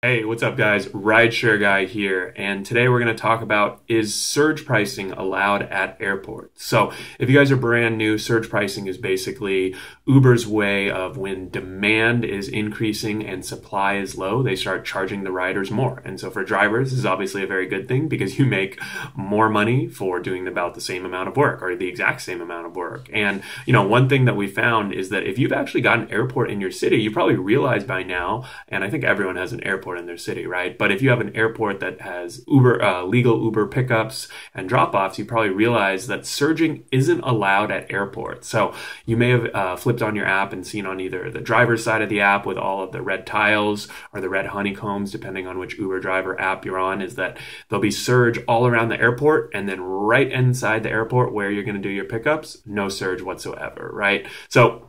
Hey, what's up guys? Rideshare guy here, and today we're going to talk about, is surge pricing allowed at airports? So if you guys are brand new, surge pricing is basically Uber's way of when demand is increasing and supply is low, they start charging the riders more. And so for drivers, this is obviously a very good thing because you make more money for doing about the same amount of work or the exact same amount of work. And one thing that we found is that if you've actually got an airport in your city, you probably realize by now, and I think everyone has an airport in their city, right? But if you have an airport that has legal Uber pickups and drop-offs, you probably realize that surging isn't allowed at airports. So you may have flipped on your app and seen on either the driver's side of the app with all of the red tiles or the red honeycombs, depending on which Uber driver app you're on, is that there'll be surge all around the airport, and then right inside the airport where you're going to do your pickups, no surge whatsoever, right? So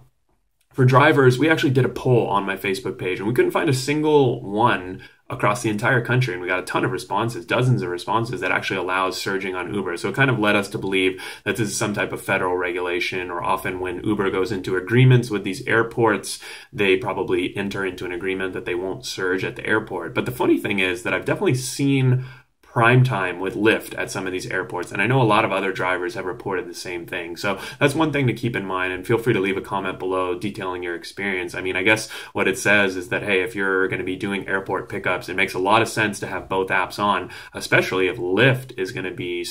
for drivers, we actually did a poll on my Facebook page, and we couldn't find a single one across the entire country, and we got a ton of responses, dozens of responses that actually allows surging on Uber. So it kind of led us to believe that this is some type of federal regulation, or often when Uber goes into agreements with these airports, they probably enter into an agreement that they won't surge at the airport. But the funny thing is that I've definitely seen prime time with Lyft at some of these airports, and I know a lot of other drivers have reported the same thing. So that's one thing to keep in mind, and feel free to leave a comment below detailing your experience. I mean, I guess what it says is that, hey, if you're going to be doing airport pickups, it makes a lot of sense to have both apps on, especially if Lyft is going to be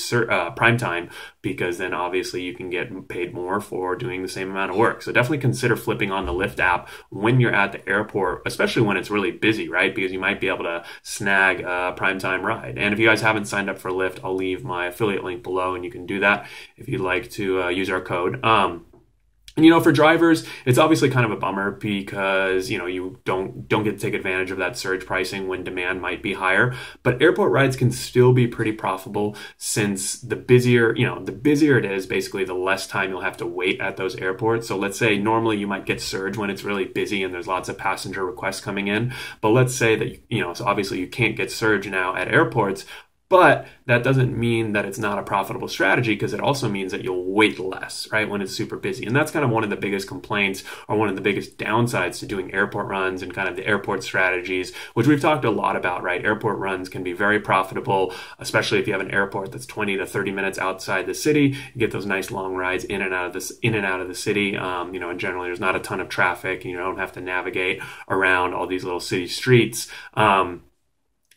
prime time, because then obviously you can get paid more for doing the same amount of work. So definitely consider flipping on the Lyft app when you're at the airport, especially when it's really busy, right? Because you might be able to snag a prime time ride. And if you guys haven't signed up for Lyft, I'll leave my affiliate link below, and you can do that if you'd like to use our code. And for drivers, it's obviously kind of a bummer because, you don't get to take advantage of that surge pricing when demand might be higher. But airport rides can still be pretty profitable, since the busier it is, basically the less time you'll have to wait at those airports. So let's say normally you might get surge when it's really busy and there's lots of passenger requests coming in. But let's say that, so obviously you can't get surge now at airports. But that doesn't mean that it's not a profitable strategy, because it also means that you'll wait less, right, when it's super busy. And that's kind of one of the biggest complaints, or one of the biggest downsides to doing airport runs and kind of the airport strategies, which we've talked a lot about, right? Airport runs can be very profitable, especially if you have an airport that's 20 to 30 minutes outside the city. You get those nice long rides in and out of the city. And generally there's not a ton of traffic, and you don't have to navigate around all these little city streets.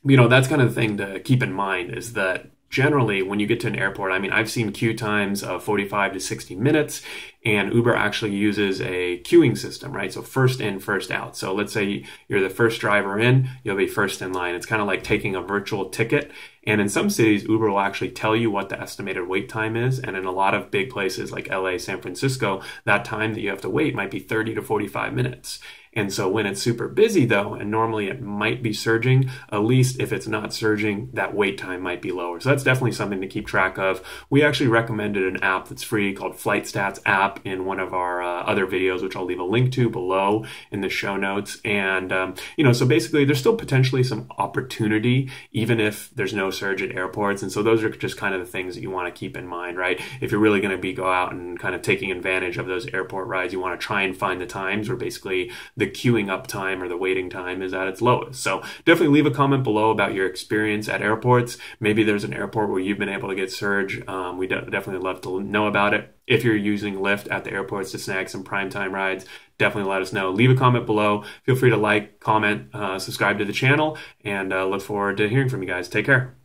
That's kind of the thing to keep in mind, is that generally when you get to an airport, I mean, I've seen queue times of 45 to 60 minutes, and Uber actually uses a queuing system, right? So first in, first out. So let's say you're the first driver in, you'll be first in line. It's kind of like taking a virtual ticket. And in some cities, Uber will actually tell you what the estimated wait time is. And in a lot of big places like LA, San Francisco, that time that you have to wait might be 30 to 45 minutes. And so when it's super busy though, and normally it might be surging, at least if it's not surging, that wait time might be lower. So that's definitely something to keep track of. We actually recommended an app that's free called Flight Stats app in one of our other videos, which I'll leave a link to below in the show notes. And, so basically there's still potentially some opportunity, even if there's no surge at airports. And so those are just kind of the things that you want to keep in mind, right? If you're really going to go out and kind of taking advantage of those airport rides, you want to try and find the times where basically the queuing up time or the waiting time is at its lowest. So definitely leave a comment below about your experience at airports. Maybe there's an airport where you've been able to get surge. We definitely love to know about it. If you're using Lyft at the airports to snag some primetime rides, definitely let us know. Leave a comment below. Feel free to like, comment, subscribe to the channel, and look forward to hearing from you guys. Take care.